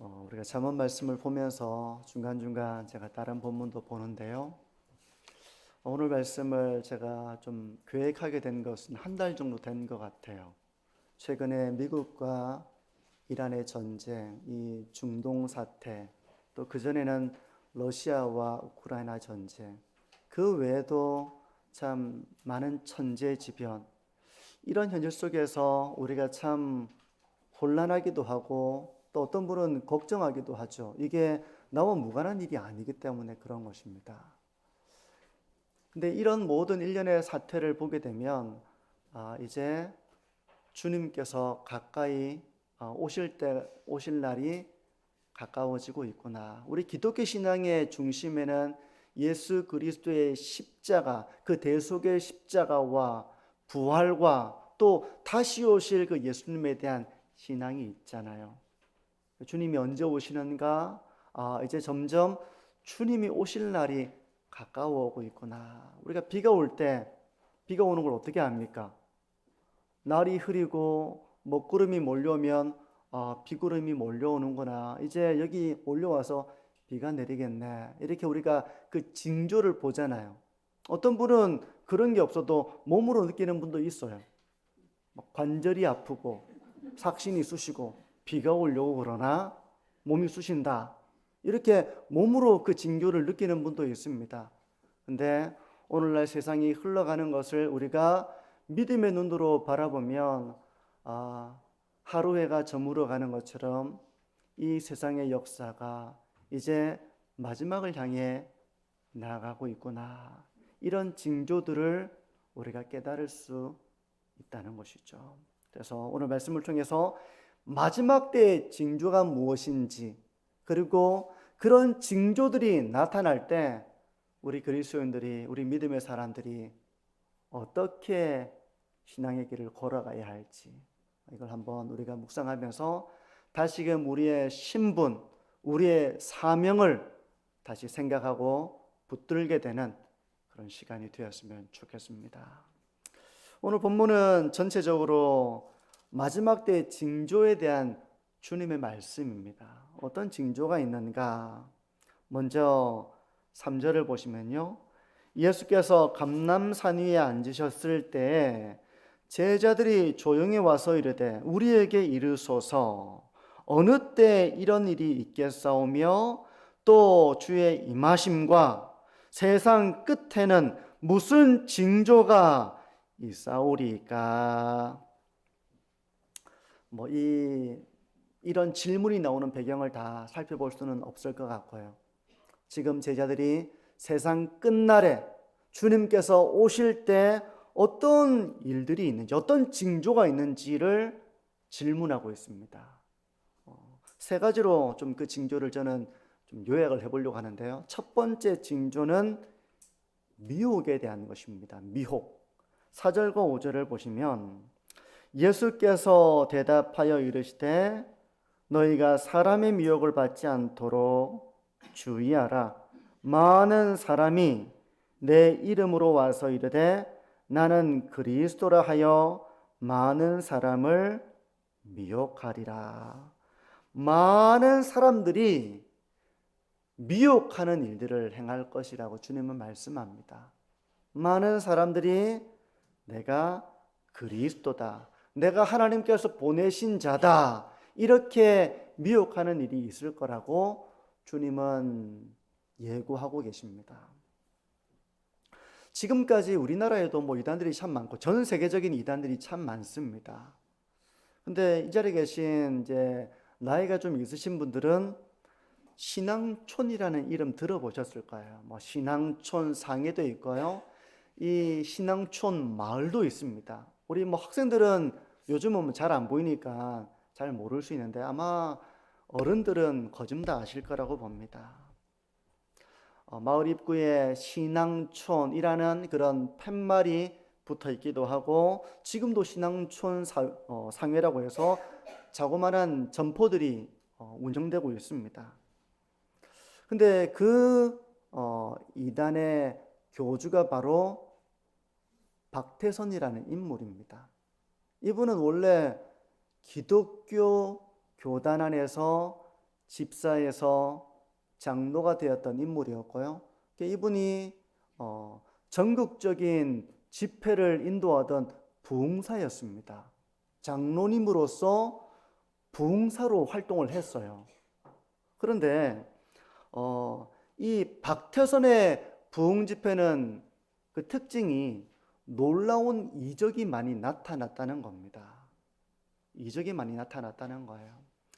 우리가 잠언 말씀을 보면서 중간중간 제가 다른 본문도 보는데요. 오늘 말씀을 제가 좀 계획하게 된 것은 한 달 정도 된 것 같아요. 최근에 미국과 이란의 전쟁, 이 중동 사태, 또 그전에는 러시아와 우크라이나 전쟁, 그 외에도 참 많은 천재지변, 이런 현실 속에서 우리가 참 혼란하기도 하고 또 어떤 분은 걱정하기도 하죠. 이게 나와 무관한 일이 아니기 때문에 그런 것입니다. 근데 이런 모든 일련의 사태를 보게 되면 이제 주님께서 가까이 오실 날이 가까워지고 있구나. 우리 기독교 신앙의 중심에는 예수 그리스도의 십자가, 그 대속의 십자가와 부활과 또 다시 오실 그 예수님에 대한 신앙이 있잖아요. 주님이 언제 오시는가? 이제 점점 주님이 오실 날이 가까워 오고 있구나. 우리가 비가 올 때, 비가 오는 걸 어떻게 합니까? 날이 흐리고 먹구름이 몰려오면 비구름이 몰려오는구나. 이제 여기 올려와서 비가 내리겠네. 이렇게 우리가 그 징조를 보잖아요. 어떤 분은 그런 게 없어도 몸으로 느끼는 분도 있어요. 관절이 아프고 삭신이 쑤시고 비가 오려고 그러나 몸이 쑤신다. 이렇게 몸으로 그 징조를 느끼는 분도 있습니다. 근데 오늘날 세상이 흘러가는 것을 우리가 믿음의 눈으로 바라보면 하루 해가 저물어 가는 것처럼 이 세상의 역사가 이제 마지막을 향해 나아가고 있구나. 이런 징조들을 우리가 깨달을 수 있다는 것이죠. 그래서 오늘 말씀을 통해서 마지막 때의 징조가 무엇인지, 그리고 그런 징조들이 나타날 때 우리 그리스도인들이, 우리 믿음의 사람들이 어떻게 신앙의 길을 걸어가야 할지, 이걸 한번 우리가 묵상하면서 다시금 우리의 신분, 우리의 사명을 다시 생각하고 붙들게 되는 그런 시간이 되었으면 좋겠습니다. 오늘 본문은 전체적으로 마지막 때의 징조에 대한 주님의 말씀입니다. 어떤 징조가 있는가? 먼저 3절을 보시면요, 예수께서 감람산 위에 앉으셨을 때 제자들이 조용히 와서 이르되 우리에게 이르소서 어느 때 이런 일이 있겠사오며 또 주의 임하심과 세상 끝에는 무슨 징조가 있사오리까? 이런 질문이 나오는 배경을 다 살펴볼 수는 없을 것 같고요. 지금 제자들이 세상 끝날에 주님께서 오실 때 어떤 일들이 있는지, 어떤 징조가 있는지를 질문하고 있습니다. 세 가지로 좀 그 징조를 저는 좀 요약을 해보려고 하는데요. 첫 번째 징조는 미혹에 대한 것입니다. 미혹. 4절과 5절을 보시면 예수께서 대답하여 이르시되 너희가 사람의 미혹을 받지 않도록 주의하라. 많은 사람이 내 이름으로 와서 이르되 나는 그리스도라 하여 많은 사람을 미혹하리라. 많은 사람들이 미혹하는 일들을 행할 것이라고 주님은 말씀합니다. 많은 사람들이 내가 그리스도다, 내가 하나님께서 보내신 자다, 이렇게 미혹하는 일이 있을 거라고 주님은 예고하고 계십니다. 지금까지 우리나라에도 이단들이 참 많고 전 세계적인 이단들이 참 많습니다. 근데 이 자리에 계신 이제 나이가 좀 있으신 분들은 신앙촌이라는 이름 들어보셨을 거예요. 신앙촌 상해도 있고요. 이 신앙촌 마을도 있습니다. 우리 학생들은 요즘은 잘 안 보이니까 잘 모를 수 있는데 아마 어른들은 거진 다 아실 거라고 봅니다. 마을 입구에 신앙촌이라는 그런 팻말이 붙어 있기도 하고 지금도 신앙촌 상회라고 해서 자그마한 점포들이 운영되고 있습니다. 근데 그 이단의 교주가 바로 박태선이라는 인물입니다. 이분은 원래 기독교 교단 안에서 집사에서 장로가 되었던 인물이었고요. 이분이 전국적인 집회를 인도하던 부흥사였습니다. 장로님으로서 부흥사로 활동을 했어요. 그런데 이 박태선의 부흥 집회는 그 특징이 놀라운 이적이 많이 나타났다는 겁니다. 이적이 많이 나타났다는 거예요.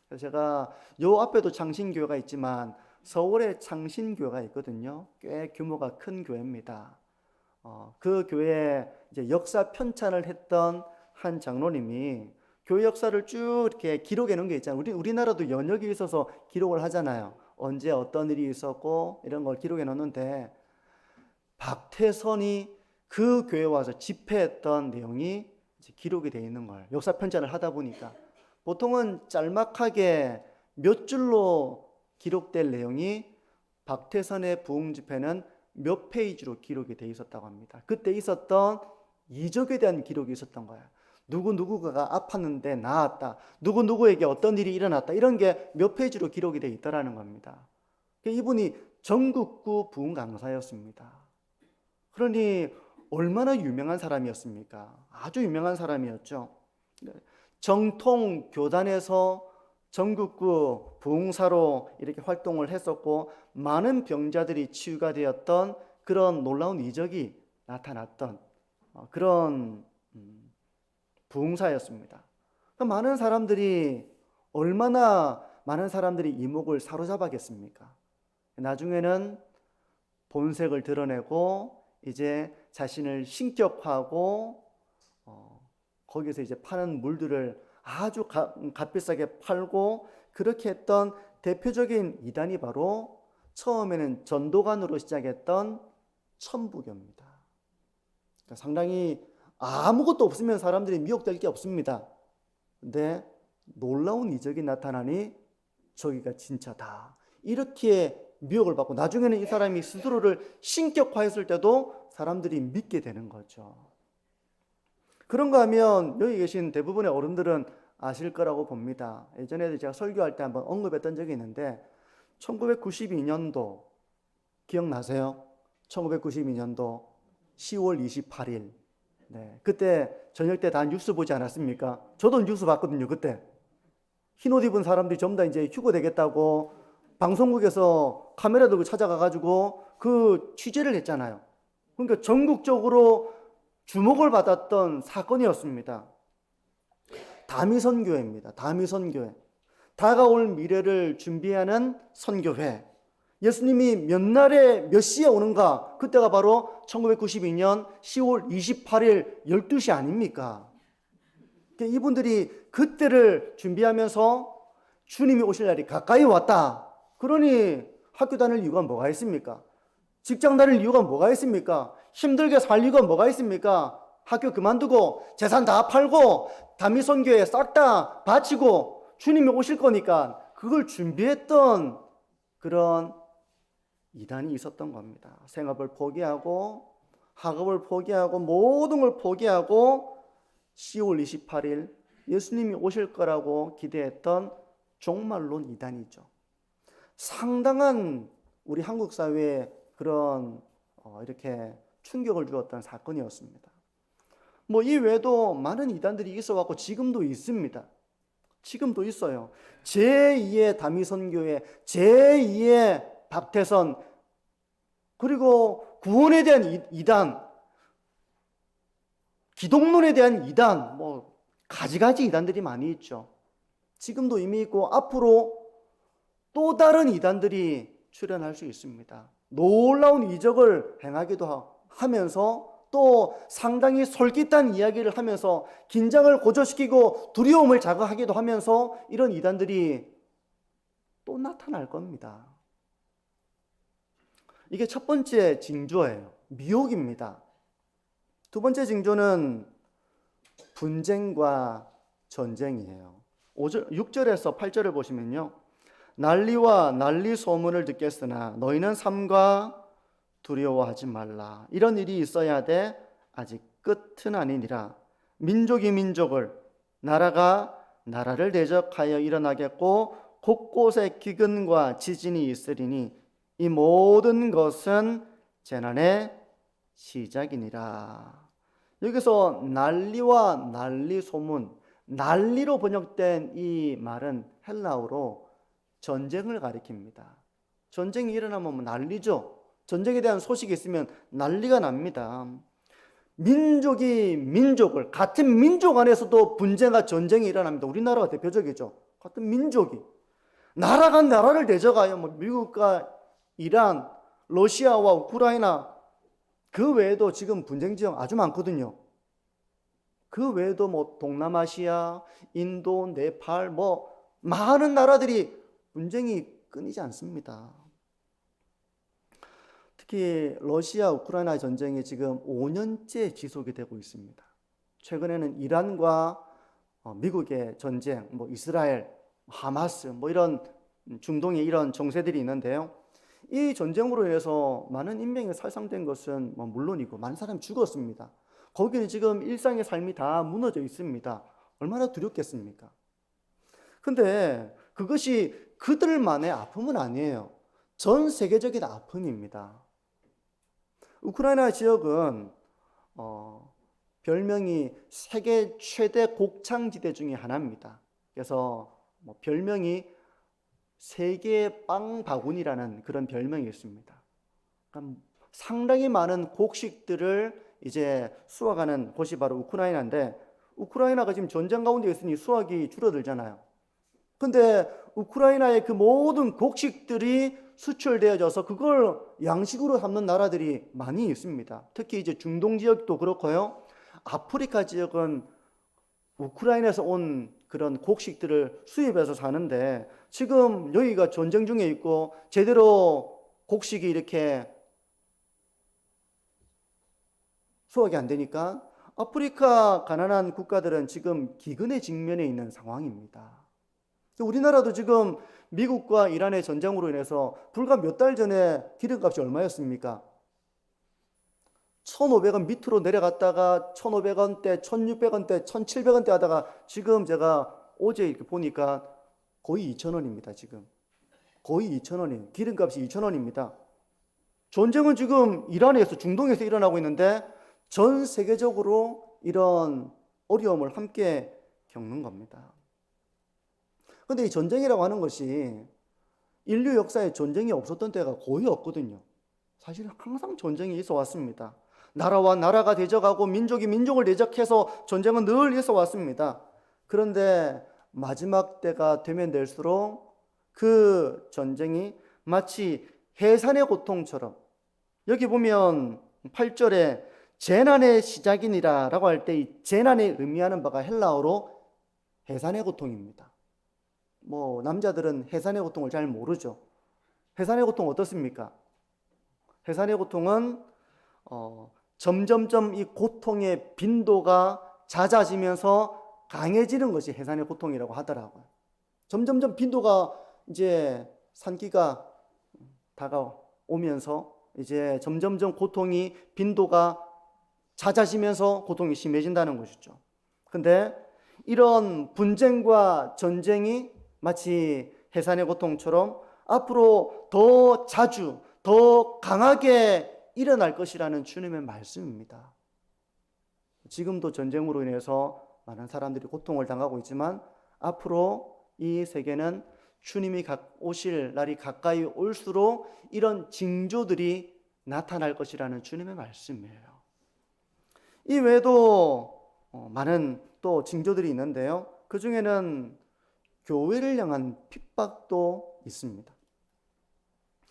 그래서 제가 요 앞에도 창신교회가 있지만 서울에 창신교회가 있거든요. 꽤 규모가 큰 교회입니다. 그 교회에 이제 역사 편찬을 했던 한 장로님이 교회 역사를 쭉 이렇게 기록해 놓은 게 있잖아요. 우리나라도 연역이 있어서 기록을 하잖아요. 언제 어떤 일이 있었고 이런 걸 기록해 놓는데 박태선이 그 교회에 와서 집회했던 내용이 이제 기록이 되어 있는 거예요. 역사 편찬을 하다 보니까 보통은 짤막하게 몇 줄로 기록될 내용이 박태선의 부흥 집회는 몇 페이지로 기록이 되어 있었다고 합니다. 그때 있었던 이적에 대한 기록이 있었던 거예요. 누구누구가 아팠는데 나았다. 누구누구에게 어떤 일이 일어났다. 이런 게 몇 페이지로 기록이 되어 있더라는 겁니다. 이분이 전국구 부흥 강사였습니다. 그러니 얼마나 유명한 사람이었습니까? 아주 유명한 사람이었죠. 정통 교단에서 전국구 부흥사로 이렇게 활동을 했었고 많은 병자들이 치유가 되었던 그런 놀라운 이적이 나타났던 그런 부흥사였습니다. 많은 사람들이 얼마나 많은 사람들이 이목을 사로잡았겠습니까? 나중에는 본색을 드러내고 이제 자신을 신격화하고 거기서 이제 파는 물들을 아주 값비싸게 팔고 그렇게 했던 대표적인 이단이 바로 처음에는 전도관으로 시작했던 천부교입니다. 그러니까 상당히 아무것도 없으면 사람들이 미혹될 게 없습니다. 근데 놀라운 이적이 나타나니 저기가 진짜다. 이렇게 미혹을 받고 나중에는 이 사람이 스스로를 신격화했을 때도 사람들이 믿게 되는 거죠. 그런가 하면 여기 계신 대부분의 어른들은 아실 거라고 봅니다. 예전에도 제가 설교할 때 한번 언급했던 적이 있는데 1992년도 기억나세요? 1992년도 10월 28일 네, 그때 저녁 때 다 뉴스 보지 않았습니까? 저도 뉴스 봤거든요. 그때 흰옷 입은 사람들이 전부 다 이제 휴거 되겠다고 방송국에서 카메라 들고 찾아가가지고 그 취재를 했잖아요. 그러니까 전국적으로 주목을 받았던 사건이었습니다. 다미선교회입니다. 다미선교회. 다가올 미래를 준비하는 선교회. 예수님이 몇 날에 몇 시에 오는가? 그때가 바로 1992년 10월 28일 12시 아닙니까? 이분들이 그때를 준비하면서 주님이 오실 날이 가까이 왔다. 그러니 학교 다닐 이유가 뭐가 있습니까? 직장 다닐 이유가 뭐가 있습니까? 힘들게 살 이유가 뭐가 있습니까? 학교 그만두고 재산 다 팔고 다미선교회 싹 다 바치고 주님이 오실 거니까 그걸 준비했던 그런 이단이 있었던 겁니다. 생업을 포기하고 학업을 포기하고 모든 걸 포기하고 10월 28일 예수님이 오실 거라고 기대했던 종말론 이단이죠. 상당한 우리 한국 사회에 그런 이렇게 충격을 주었던 사건이었습니다. 이 외에도 많은 이단들이 있어왔고 지금도 있습니다. 지금도 있어요. 제2의 다미선교회, 제2의 박태선, 그리고 구원에 대한 이단, 기독론에 대한 이단, 가지가지 이단들이 많이 있죠. 지금도 이미 있고 앞으로 또 다른 이단들이 출현할 수 있습니다. 놀라운 이적을 행하기도 하면서 또 상당히 솔깃한 이야기를 하면서 긴장을 고조시키고 두려움을 자극하기도 하면서 이런 이단들이 또 나타날 겁니다. 이게 첫 번째 징조예요. 미혹입니다. 두 번째 징조는 분쟁과 전쟁이에요. 6절에서 8절을 보시면요. 난리와 난리 소문을 듣겠으나 너희는 삼가 두려워하지 말라. 이런 일이 있어야 돼. 아직 끝은 아니니라. 민족이 민족을, 나라가 나라를 대적하여 일어나겠고 곳곳에 기근과 지진이 있으리니 이 모든 것은 재난의 시작이니라. 여기서 난리와 난리 소문, 난리로 번역된 이 말은 헬라어로 전쟁을 가리킵니다. 전쟁이 일어나면 난리죠. 전쟁에 대한 소식이 있으면 난리가 납니다. 민족이 민족을, 같은 민족 안에서도 분쟁과 전쟁이 일어납니다. 우리나라가 대표적이죠. 같은 민족이 나라가 나라를 대적하여 미국과 이란, 러시아와 우크라이나, 그 외에도 지금 분쟁 지역 아주 많거든요. 그 외에도 동남아시아, 인도, 네팔 많은 나라들이 분쟁이 끊이지 않습니다. 특히 러시아 우크라이나 전쟁이 지금 5년째 지속이 되고 있습니다. 최근에는 이란과 미국의 전쟁, 이스라엘, 하마스, 이런 중동에 이런 정세들이 있는데요. 이 전쟁으로 인해서 많은 인명이 살상된 것은 물론이고 많은 사람이 죽었습니다. 거기는 지금 일상의 삶이 다 무너져 있습니다. 얼마나 두렵겠습니까? 근데 그것이 그들만의 아픔은 아니에요. 전 세계적인 아픔입니다. 우크라이나 지역은 별명이 세계 최대 곡창지대 중에 하나입니다. 그래서 별명이 세계 빵 바구니라는 그런 별명이 있습니다. 그러니까 상당히 많은 곡식들을 이제 수확하는 곳이 바로 우크라이나인데, 우크라이나가 지금 전쟁 가운데 있으니 수확이 줄어들잖아요. 근데 우크라이나의 그 모든 곡식들이 수출되어져서 그걸 양식으로 삼는 나라들이 많이 있습니다. 특히 이제 중동 지역도 그렇고요. 아프리카 지역은 우크라이나에서 온 그런 곡식들을 수입해서 사는데, 지금 여기가 전쟁 중에 있고 제대로 곡식이 이렇게 수확이 안 되니까 아프리카 가난한 국가들은 지금 기근에 직면해 있는 상황입니다. 우리나라도 지금 미국과 이란의 전쟁으로 인해서 불과 몇 달 전에 기름값이 얼마였습니까? 1,500원 밑으로 내려갔다가 1,500원대, 1,600원대, 1,700원대 하다가 지금 제가 어제 이렇게 보니까 거의 2,000원입니다. 지금 거의 2,000원이에요. 기름값이 2,000원입니다. 전쟁은 지금 이란에서, 중동에서 일어나고 있는데 전 세계적으로 이런 어려움을 함께 겪는 겁니다. 그런데 이 전쟁이라고 하는 것이 인류 역사에 전쟁이 없었던 때가 거의 없거든요. 사실 항상 전쟁이 있어 왔습니다. 나라와 나라가 대적하고 민족이 민족을 대적해서 전쟁은 늘 있어 왔습니다. 그런데 마지막 때가 되면 될수록 그 전쟁이 마치 해산의 고통처럼, 여기 보면 8절에 재난의 시작이니라 라고 할 때 이 재난에 의미하는 바가 헬라어로 해산의 고통입니다. 남자들은 해산의 고통을 잘 모르죠. 해산의 고통 어떻습니까? 해산의 고통은 점점점 이 고통의 빈도가 잦아지면서 강해지는 것이 해산의 고통이라고 하더라고요. 점점점 빈도가 이제 산기가 다가오면서 이제 점점점 고통이 빈도가 잦아지면서 고통이 심해진다는 것이죠. 근데 이런 분쟁과 전쟁이 마치 해산의 고통처럼 앞으로 더 자주, 더 강하게 일어날 것이라는 주님의 말씀입니다. 지금도 전쟁으로 인해서 많은 사람들이 고통을 당하고 있지만 앞으로 이 세계는 주님이 오실 날이 가까이 올수록 이런 징조들이 나타날 것이라는 주님의 말씀이에요. 이 외에도 많은 또 징조들이 있는데요. 그 중에는 교회를 향한 핍박도 있습니다.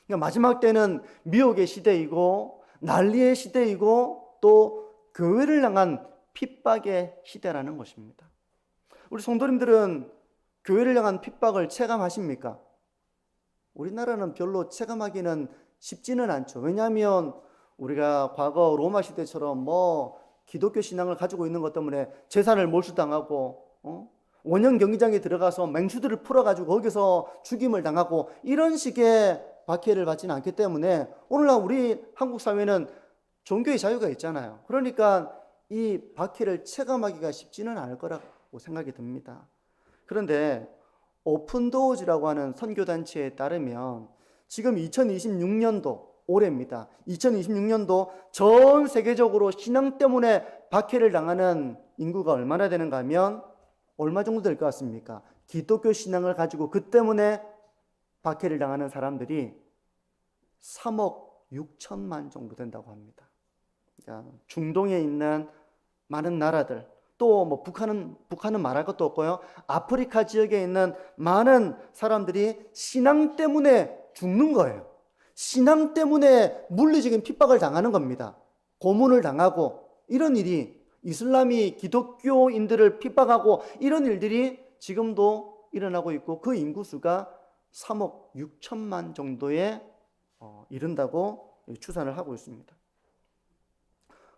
그러니까 마지막 때는 미혹의 시대이고 난리의 시대이고 또 교회를 향한 핍박의 시대라는 것입니다. 우리 성도님들은 교회를 향한 핍박을 체감하십니까? 우리나라는 별로 체감하기는 쉽지는 않죠. 왜냐하면 우리가 과거 로마 시대처럼 기독교 신앙을 가지고 있는 것 때문에 재산을 몰수당하고 원형 경기장에 들어가서 맹수들을 풀어가지고 거기서 죽임을 당하고 이런 식의 박해를 받지는 않기 때문에 오늘날 우리 한국 사회는 종교의 자유가 있잖아요. 그러니까 이 박해를 체감하기가 쉽지는 않을 거라고 생각이 듭니다. 그런데 오픈도어즈라고 하는 선교단체에 따르면 지금 2026년도 올해입니다. 2026년도 전 세계적으로 신앙 때문에 박해를 당하는 인구가 얼마나 되는가 하면 얼마 정도 될 것 같습니까? 기독교 신앙을 가지고 그 때문에 박해를 당하는 사람들이 3억 6천만 정도 된다고 합니다. 그러니까 중동에 있는 많은 나라들, 또 뭐 북한은 말할 것도 없고요. 아프리카 지역에 있는 많은 사람들이 신앙 때문에 죽는 거예요. 신앙 때문에 물리적인 핍박을 당하는 겁니다. 고문을 당하고 이런 일이, 이슬람이 기독교인들을 핍박하고 이런 일들이 지금도 일어나고 있고, 그 인구수가 3억 6천만 정도에 이른다고 추산을 하고 있습니다.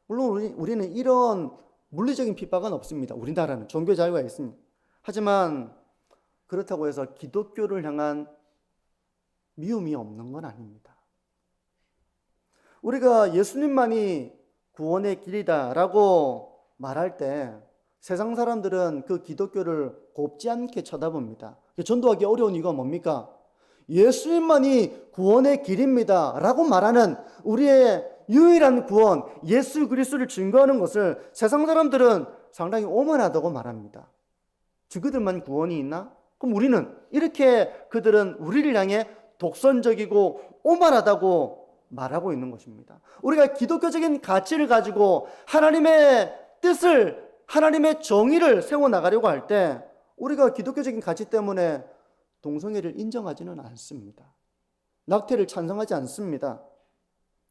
물론 우리는 이런 물리적인 핍박은 없습니다. 우리나라는 종교 자유가 있습니다. 하지만 그렇다고 해서 기독교를 향한 미움이 없는 건 아닙니다. 우리가 예수님만이 구원의 길이다라고 말할 때 세상 사람들은 그 기독교를 곱지 않게 쳐다봅니다. 전도하기 어려운 이유가 뭡니까? 예수님만이 구원의 길입니다 라고 말하는 우리의 유일한 구원, 예수 그리스도를 증거하는 것을 세상 사람들은 상당히 오만하다고 말합니다. 그들만 구원이 있나? 그럼 우리는, 이렇게 그들은 우리를 향해 독선적이고 오만하다고 말하고 있는 것입니다. 우리가 기독교적인 가치를 가지고 하나님의 뜻을, 하나님의 정의를 세워나가려고 할 때 우리가 기독교적인 가치 때문에 동성애를 인정하지는 않습니다. 낙태를 찬성하지 않습니다.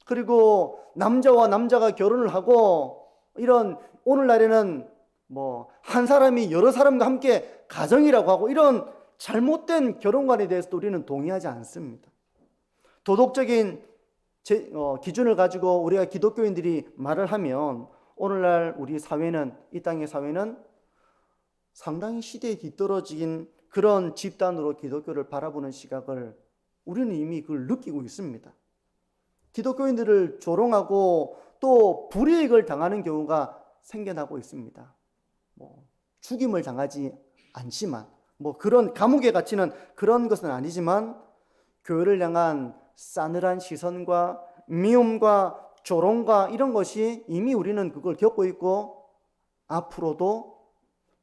그리고 남자와 남자가 결혼을 하고, 이런 오늘날에는 뭐 한 사람이 여러 사람과 함께 가정이라고 하고 이런 잘못된 결혼관에 대해서도 우리는 동의하지 않습니다. 도덕적인 기준을 가지고 우리가 기독교인들이 말을 하면 오늘날 우리 사회는, 이 땅의 사회는 상당히 시대에 뒤떨어진 그런 집단으로 기독교를 바라보는 시각을 우리는 이미 그걸 느끼고 있습니다. 기독교인들을 조롱하고 또 불이익을 당하는 경우가 생겨나고 있습니다. 죽임을 당하지 않지만, 그런 감옥에 갇히는 그런 것은 아니지만, 교회를 향한 싸늘한 시선과 미움과 조롱과 이런 것이 이미 우리는 그걸 겪고 있고, 앞으로도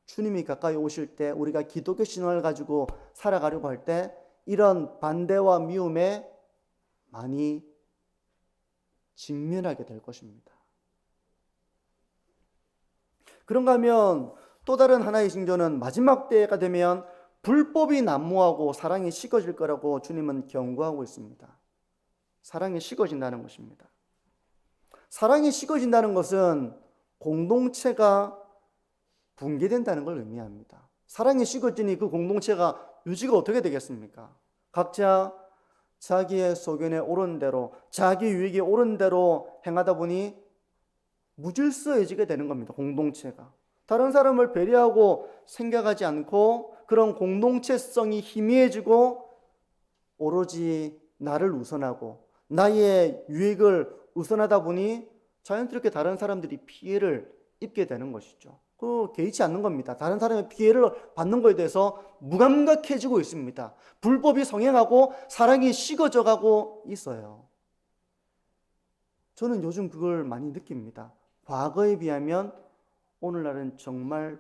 주님이 가까이 오실 때 우리가 기독교 신앙을 가지고 살아가려고 할 때 이런 반대와 미움에 많이 직면하게 될 것입니다. 그런가 하면 또 다른 하나의 징조는 마지막 때가 되면 불법이 난무하고 사랑이 식어질 거라고 주님은 경고하고 있습니다. 사랑이 식어진다는 것입니다. 사랑이 식어진다는 것은 공동체가 붕괴된다는 걸 의미합니다. 사랑이 식어지니 그 공동체가 유지가 어떻게 되겠습니까? 각자 자기의 소견에 옳은 대로, 자기 유익에 옳은 대로 행하다 보니 무질서해지게 되는 겁니다. 공동체가 다른 사람을 배려하고 생각하지 않고 그런 공동체성이 희미해지고 오로지 나를 우선하고 나의 유익을 우선하다 보니 자연스럽게 다른 사람들이 피해를 입게 되는 것이죠. 개의치 않는 겁니다. 다른 사람의 피해를 받는 것에 대해서 무감각해지고 있습니다. 불법이 성행하고 사랑이 식어져 가고 있어요. 저는 요즘 그걸 많이 느낍니다. 과거에 비하면 오늘날은 정말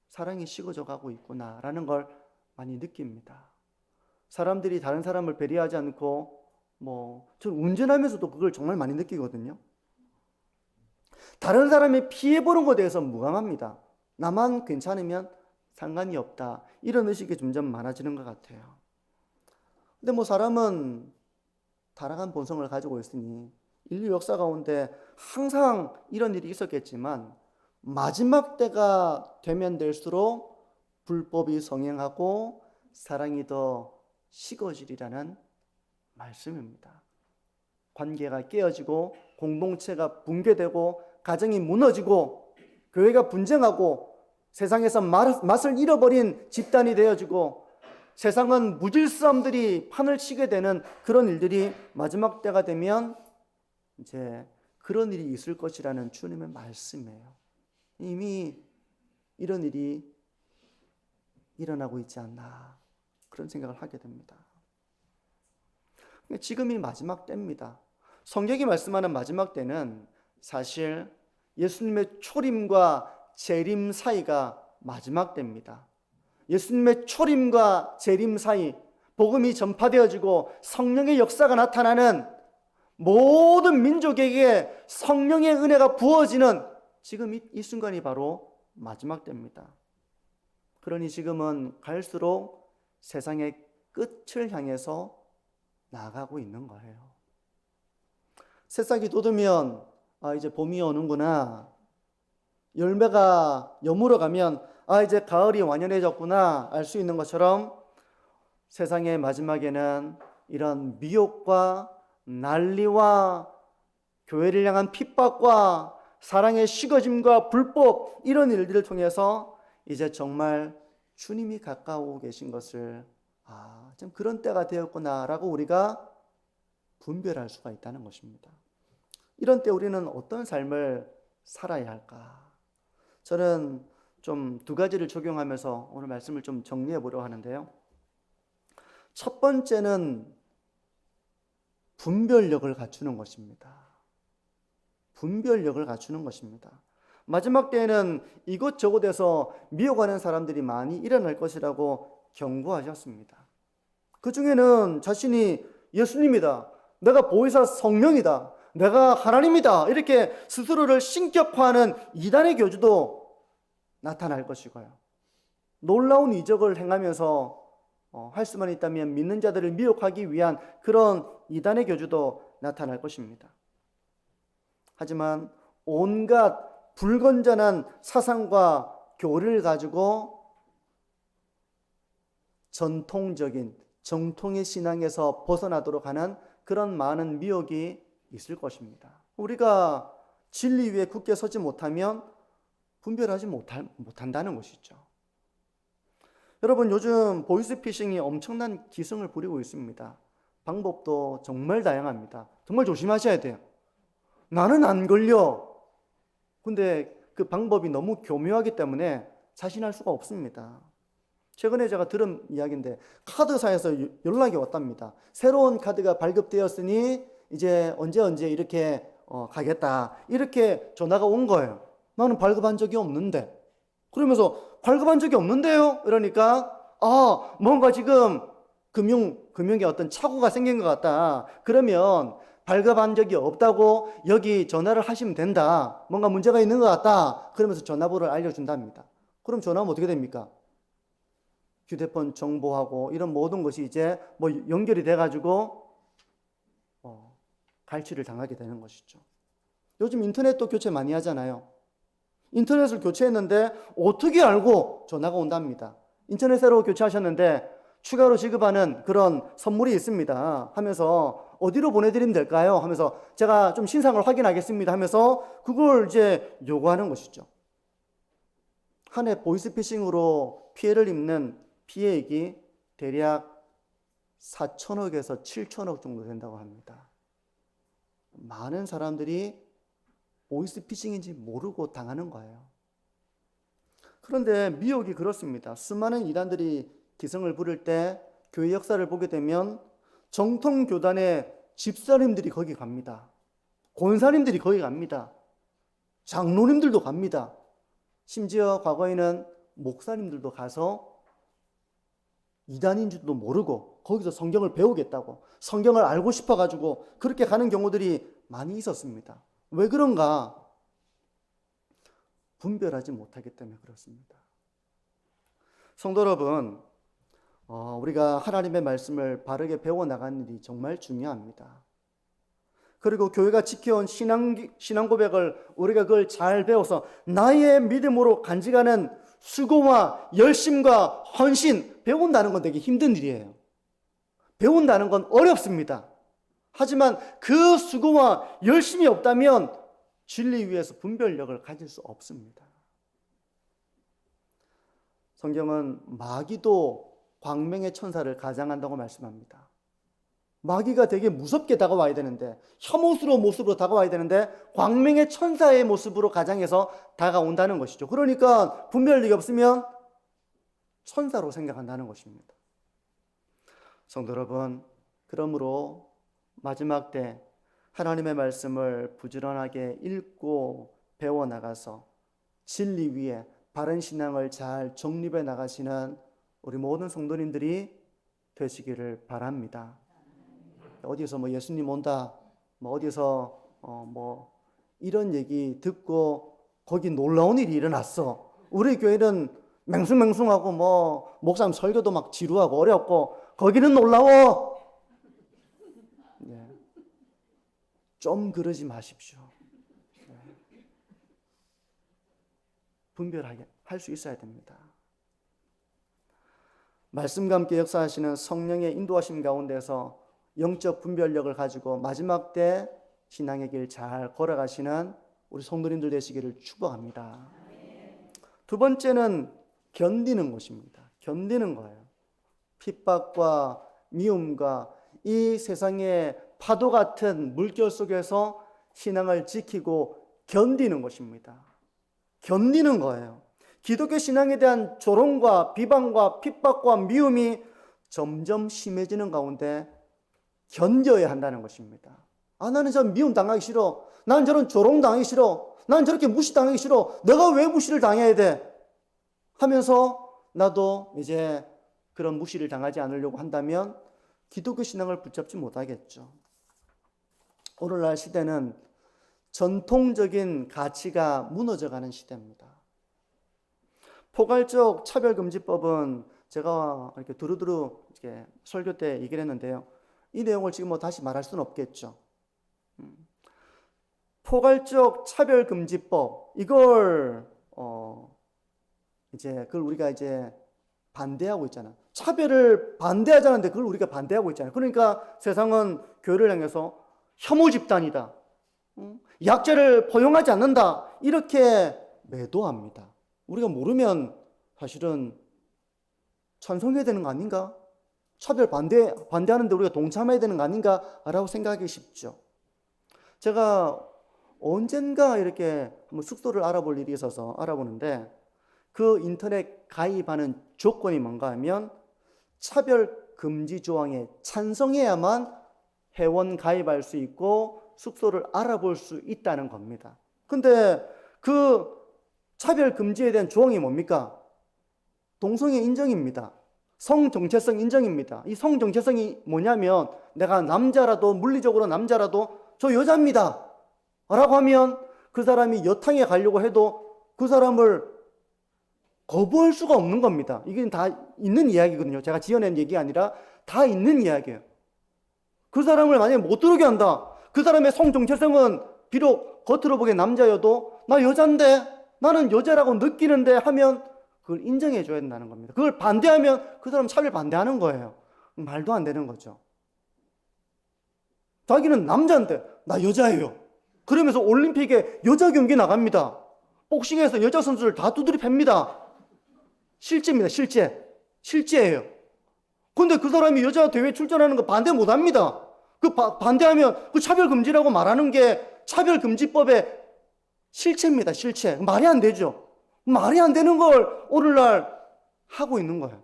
사랑이 식어져 가고 있구나라는 걸 많이 느낍니다. 사람들이 다른 사람을 배려하지 않고, 저는 운전하면서도 그걸 정말 많이 느끼거든요. 다른 사람이 피해보는 것에 대해서 무감합니다. 나만 괜찮으면 상관이 없다. 이런 의식이 점점 많아지는 것 같아요. 근데 사람은 타락한 본성을 가지고 있으니 인류 역사 가운데 항상 이런 일이 있었겠지만 마지막 때가 되면 될수록 불법이 성행하고 사랑이 더 식어지리라는 말씀입니다. 관계가 깨어지고 공동체가 붕괴되고 가정이 무너지고 교회가 분쟁하고 세상에서 맛을 잃어버린 집단이 되어지고 세상은 무질서함들이 판을 치게 되는 그런 일들이 마지막 때가 되면 이제 그런 일이 있을 것이라는 주님의 말씀이에요. 이미 이런 일이 일어나고 있지 않나 그런 생각을 하게 됩니다. 지금이 마지막 때입니다. 성경이 말씀하는 마지막 때는 사실 예수님의 초림과 재림 사이가 마지막 때입니다. 예수님의 초림과 재림 사이, 복음이 전파되어지고 성령의 역사가 나타나는 모든 민족에게 성령의 은혜가 부어지는 지금 이 순간이 바로 마지막 때입니다. 그러니 지금은 갈수록 세상의 끝을 향해서 나아가고 있는 거예요. 새싹이 돋으면 이제 봄이 오는구나, 열매가 여물어 가면 이제 가을이 완연해졌구나 알 수 있는 것처럼 세상의 마지막에는 이런 미혹과 난리와 교회를 향한 핍박과 사랑의 식어짐과 불법, 이런 일들을 통해서 이제 정말 주님이 가까워 계신 것을 좀 그런 때가 되었구나라고 우리가 분별할 수가 있다는 것입니다. 이런 때 우리는 어떤 삶을 살아야 할까? 저는 좀 두 가지를 적용하면서 오늘 말씀을 좀 정리해 보려고 하는데요. 첫 번째는 분별력을 갖추는 것입니다. 분별력을 갖추는 것입니다. 마지막 때에는 이곳저곳에서 미혹하는 사람들이 많이 일어날 것이라고 경고하셨습니다. 그 중에는 자신이 예수님이다, 내가 보혜사 성령이다, 내가 하나님이다, 이렇게 스스로를 신격화하는 이단의 교주도 나타날 것이고요. 놀라운 이적을 행하면서 할 수만 있다면 믿는 자들을 미혹하기 위한 그런 이단의 교주도 나타날 것입니다. 하지만 온갖 불건전한 사상과 교리를 가지고 전통적인 정통의 신앙에서 벗어나도록 하는 그런 많은 미혹이 있을 것입니다. 우리가 진리 위에 굳게 서지 못하면 분별하지 못한다는 것이죠. 여러분, 요즘 보이스피싱이 엄청난 기승을 부리고 있습니다. 방법도 정말 다양합니다. 정말 조심하셔야 돼요. 나는 안 걸려. 근데 그 방법이 너무 교묘하기 때문에 자신할 수가 없습니다. 최근에 제가 들은 이야기인데 카드사에서 연락이 왔답니다. 새로운 카드가 발급되었으니 이제 언제 이렇게 가겠다, 이렇게 전화가 온 거예요. 나는 발급한 적이 없는데. 그러면서 발급한 적이 없는데요? 이러니까 뭔가 지금 금융에 어떤 착오가 생긴 것 같다. 그러면 발급한 적이 없다고 여기 전화를 하시면 된다. 뭔가 문제가 있는 것 같다. 그러면서 전화번호를 알려준답니다. 그럼 전화하면 어떻게 됩니까? 휴대폰 정보하고 이런 모든 것이 이제 연결이 돼가지고 갈취를 당하게 되는 것이죠. 요즘 인터넷도 교체 많이 하잖아요. 인터넷을 교체했는데 어떻게 알고 전화가 온답니다. 인터넷 새로 교체하셨는데 추가로 지급하는 그런 선물이 있습니다 하면서 어디로 보내드리면 될까요? 하면서 제가 좀 신상을 확인하겠습니다 하면서 그걸 이제 요구하는 것이죠. 한 해 보이스피싱으로 피해를 입는 피해액이 대략 4천억에서 7천억 정도 된다고 합니다. 많은 사람들이 보이스피싱인지 모르고 당하는 거예요. 그런데 미혹이 그렇습니다. 수많은 이단들이 기승을 부릴 때 교회 역사를 보게 되면 정통교단의 집사님들이 거기 갑니다. 권사님들이 거기 갑니다. 장로님들도 갑니다. 심지어 과거에는 목사님들도 가서 이단인 줄도 모르고 거기서 성경을 배우겠다고, 성경을 알고 싶어가지고 그렇게 가는 경우들이 많이 있었습니다. 왜 그런가? 분별하지 못하기 때문에 그렇습니다. 성도 여러분, 우리가 하나님의 말씀을 바르게 배워나가는 일이 정말 중요합니다. 그리고 교회가 지켜온 신앙 고백을 우리가 그걸 잘 배워서 나의 믿음으로 간직하는 수고와 열심과 헌신, 배운다는 건 되게 힘든 일이에요. 배운다는 건 어렵습니다. 하지만 그 수고와 열심이 없다면 진리 위에서 분별력을 가질 수 없습니다. 성경은 마귀도 광명의 천사를 가장한다고 말씀합니다. 마귀가 되게 무섭게 다가와야 되는데, 혐오스러운 모습으로 다가와야 되는데 광명의 천사의 모습으로 가장해서 다가온다는 것이죠. 그러니까 분별력이 없으면 천사로 생각한다는 것입니다. 성도 여러분, 그러므로 마지막 때 하나님의 말씀을 부지런하게 읽고 배워나가서 진리 위에 바른 신앙을 잘 정립해 나가시는 우리 모든 성도님들이 되시기를 바랍니다. 어디서 뭐 예수님 온다, 뭐 어디서 뭐 이런 얘기 듣고 거기 놀라운 일이 일어났어. 우리 교회는 맹숭맹숭하고 뭐 목사님 설교도 막 지루하고 어렵고 거기는 놀라워. 네. 좀 그러지 마십시오. 네. 분별하게 할 수 있어야 됩니다. 말씀과 함께 역사하시는 성령의 인도하심 가운데서 영적 분별력을 가지고 마지막 때 신앙의 길 잘 걸어가시는 우리 성도님들 되시기를 축복합니다. 두 번째는 견디는 것입니다. 견디는 거예요. 핍박과 미움과 이 세상의 파도 같은 물결 속에서 신앙을 지키고 견디는 것입니다. 견디는 거예요. 기독교 신앙에 대한 조롱과 비방과 핍박과 미움이 점점 심해지는 가운데 견뎌야 한다는 것입니다. 나는 저 미움 당하기 싫어. 난 저런 조롱 당하기 싫어. 난 저렇게 무시당하기 싫어. 내가 왜 무시를 당해야 돼? 하면서 나도 이제 그런 무시를 당하지 않으려고 한다면 기독교 신앙을 붙잡지 못하겠죠. 오늘날 시대는 전통적인 가치가 무너져가는 시대입니다. 포괄적 차별금지법은 제가 이렇게 두루두루 이렇게 설교 때 얘기를 했는데요. 이 내용을 지금 뭐 다시 말할 수는 없겠죠. 포괄적 차별금지법, 이걸 이제 그걸 우리가 이제 반대하고 있잖아. 차별을 반대하자는데 그걸 우리가 반대하고 있잖아요. 그러니까 세상은 교회를 향해서 혐오 집단이다, 약자를 포용하지 않는다, 이렇게 매도합니다. 우리가 모르면 사실은 찬성해야 되는 거 아닌가? 차별 반대하는데 우리가 동참해야 되는 거 아닌가라고 생각하기 쉽죠. 제가 언젠가 이렇게 한번 숙소를 알아볼 일이 있어서 알아보는데 그 인터넷 가입하는 조건이 뭔가 하면 차별 금지 조항에 찬성해야만 회원 가입할 수 있고 숙소를 알아볼 수 있다는 겁니다. 근데 그 차별 금지에 대한 조항이 뭡니까? 동성애 인정입니다. 성정체성 인정입니다. 이 성정체성이 뭐냐면 내가 남자라도, 물리적으로 남자라도 저 여자입니다 라고 하면 그 사람이 여탕에 가려고 해도 그 사람을 거부할 수가 없는 겁니다. 이게 다 있는 이야기거든요. 제가 지어낸 얘기가 아니라 다 있는 이야기예요. 그 사람을 만약에 못 들어오게 한다. 그 사람의 성정체성은 비록 겉으로 보기엔 남자여도 나 여잔데, 나는 여자라고 느끼는데 하면 그걸 인정해 줘야 된다는 겁니다. 그걸 반대하면 그 사람 차별 반대하는 거예요. 말도 안 되는 거죠. 자기는 남자인데 나 여자예요. 그러면서 올림픽에 여자 경기 나갑니다. 복싱에서 여자 선수를 다 두드려 팹니다. 실제입니다. 실제예요. 근데 그 사람이 여자 대회 출전하는 거 반대 못 합니다. 그 반대하면 그 차별금지라고 말하는 게 차별금지법의 실체입니다. 실체. 말이 안 되죠. 말이 안 되는 걸 오늘날 하고 있는 거예요.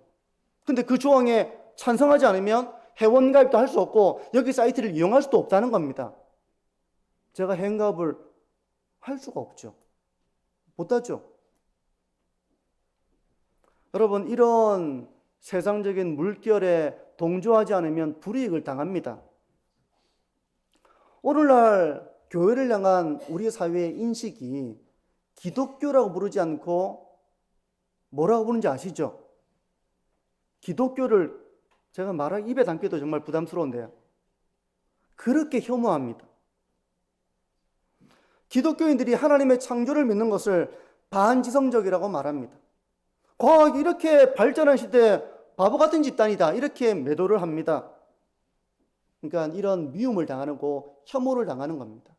근데 그 조항에 찬성하지 않으면 회원가입도 할 수 없고 여기 사이트를 이용할 수도 없다는 겁니다. 제가 회원가입을 할 수가 없죠. 못 하죠. 여러분, 이런 세상적인 물결에 동조하지 않으면 불이익을 당합니다. 오늘날 교회를 향한 우리 사회의 인식이 기독교라고 부르지 않고 뭐라고 부르는지 아시죠? 기독교를 제가 말하기 입에 담기도 정말 부담스러운데요. 그렇게 혐오합니다. 기독교인들이 하나님의 창조를 믿는 것을 반지성적이라고 말합니다. 과학이 이렇게 발전한 시대에 바보 같은 집단이다, 이렇게 매도를 합니다. 그러니까 이런 미움을 당하는 거, 혐오를 당하는 겁니다.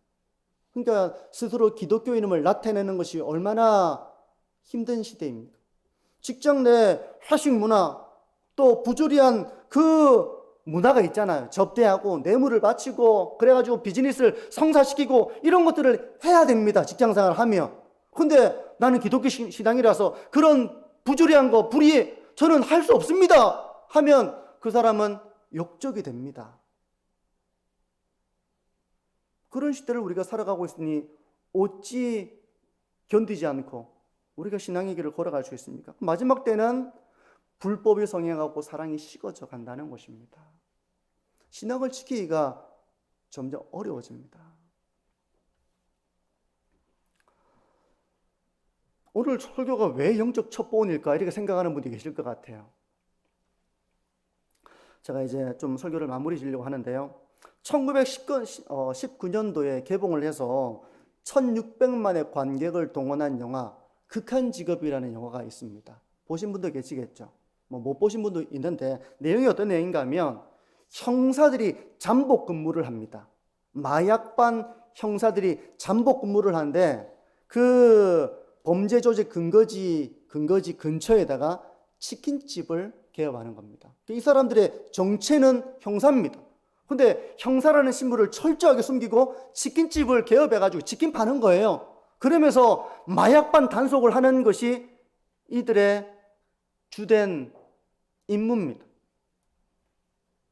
그러니까 스스로 기독교인임을 나타내는 것이 얼마나 힘든 시대입니까? 직장 내 회식 문화, 또 부조리한 그 문화가 있잖아요. 접대하고 뇌물을 바치고 그래가지고 비즈니스를 성사시키고 이런 것들을 해야 됩니다. 직장생활을 하면. 근데 나는 기독교 신앙이라서 그런 부조리한 거, 불의 저는 할 수 없습니다 하면 그 사람은 역적이 됩니다. 그런 시대를 우리가 살아가고 있으니 어찌 견디지 않고 우리가 신앙의 길을 걸어갈 수 있습니까? 마지막 때는 불법이 성행하고 사랑이 식어져 간다는 것입니다. 신앙을 지키기가 점점 어려워집니다. 오늘 설교가 왜 영적 첩보원일까 이렇게 생각하는 분이 계실 것 같아요. 제가 이제 좀 설교를 마무리 지으려고 하는데요. 1919년도에 개봉을 해서 1600만의 관객을 동원한 영화 극한직업이라는 영화가 있습니다. 보신 분도 계시겠죠. 못 보신 분도 있는데 내용이 어떤 내용인가 하면 형사들이 잠복 근무를 합니다. 마약반 형사들이 잠복 근무를 하는데 그 범죄 조직 근거지 근처에다가 치킨집을 개업하는 겁니다. 이 사람들의 정체는 형사입니다. 근데 형사라는 신분을 철저하게 숨기고 치킨집을 개업해가지고 치킨 파는 거예요. 그러면서 마약반 단속을 하는 것이 이들의 주된 임무입니다.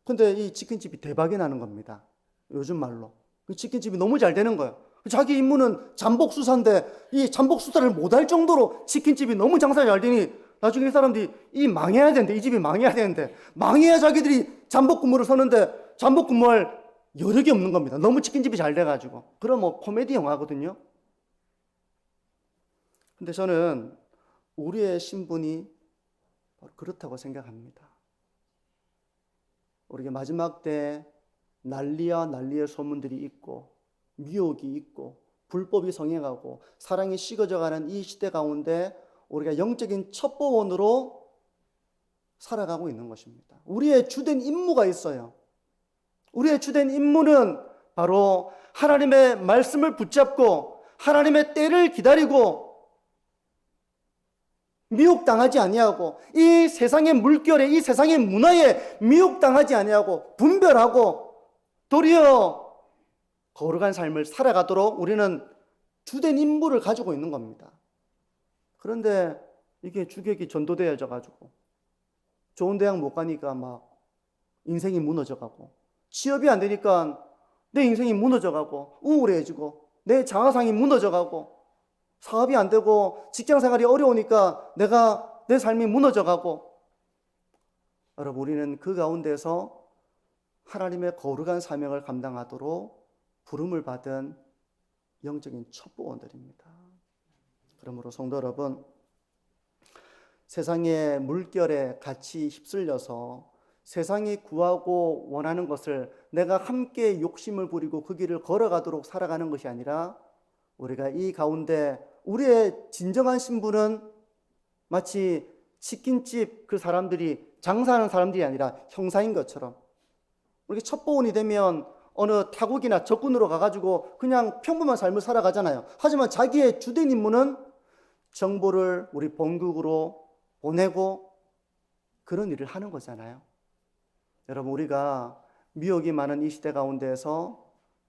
근데 이 치킨집이 대박이 나는 겁니다. 요즘 말로. 치킨집이 너무 잘 되는 거예요. 자기 임무는 잠복수사인데 이 잠복수사를 못할 정도로 치킨집이 너무 장사가 잘 되니 나중에 이 사람들이 망해야 되는데, 이 집이 망해야 되는데, 망해야 자기들이 잠복근무를 서는데 잠복근무할 여력이 없는 겁니다. 너무 치킨집이 잘 돼가지고. 그럼 코미디 영화거든요. 근데 저는 우리의 신분이 바로 그렇다고 생각합니다. 우리가 마지막 때 난리야 난리의 소문들이 있고 미혹이 있고 불법이 성행하고 사랑이 식어져가는 이 시대 가운데 우리가 영적인 첩보원으로 살아가고 있는 것입니다. 우리의 주된 임무가 있어요. 우리의 주된 임무는 바로 하나님의 말씀을 붙잡고 하나님의 때를 기다리고 미혹당하지 아니하고 이 세상의 물결에 이 세상의 문화에 미혹당하지 아니하고 분별하고 도리어 거룩한 삶을 살아가도록 우리는 주된 임무를 가지고 있는 겁니다. 그런데 이게 주객이 전도되어져 가지고 좋은 대학 못 가니까 막 인생이 무너져 가고 취업이 안 되니까 내 인생이 무너져 가고 우울해지고 내 자아상이 무너져 가고 사업이 안 되고 직장 생활이 어려우니까 내 삶이 무너져 가고 여러분 우리는 그 가운데서 하나님의 거룩한 사명을 감당하도록 부름을 받은 영적인 첩보원들입니다. 그러므로 성도 여러분, 세상의 물결에 같이 휩쓸려서 세상이 구하고 원하는 것을 내가 함께 욕심을 부리고 그 길을 걸어가도록 살아가는 것이 아니라 우리가 이 가운데 우리의 진정한 신분은 마치 치킨집 그 사람들이 장사하는 사람들이 아니라 형사인 것처럼 우리가 첩보원이 되면 어느 타국이나 적군으로 가가지고 그냥 평범한 삶을 살아가잖아요. 하지만 자기의 주된 임무는 정보를 우리 본국으로 보내고 그런 일을 하는 거잖아요. 여러분 우리가 미혹이 많은 이 시대 가운데에서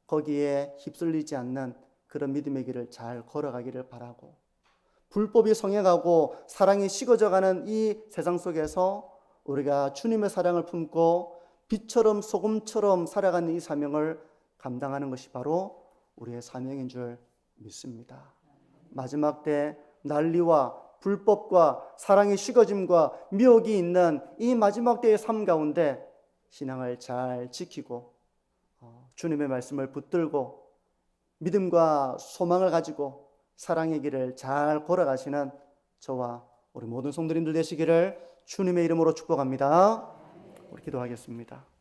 거기에 휩쓸리지 않는 그런 믿음의 길을 잘 걸어가기를 바라고 불법이 성행하고 사랑이 식어져가는 이 세상 속에서 우리가 주님의 사랑을 품고 빛처럼 소금처럼 살아가는 이 사명을 감당하는 것이 바로 우리의 사명인 줄 믿습니다. 마지막 때 난리와 불법과 사랑의 식어짐과 미혹이 있는 이 마지막 때의 삶 가운데 신앙을 잘 지키고 주님의 말씀을 붙들고 믿음과 소망을 가지고 사랑의 길을 잘 걸어가시는 저와 우리 모든 성도님들 되시기를 주님의 이름으로 축복합니다. 우리 기도하겠습니다.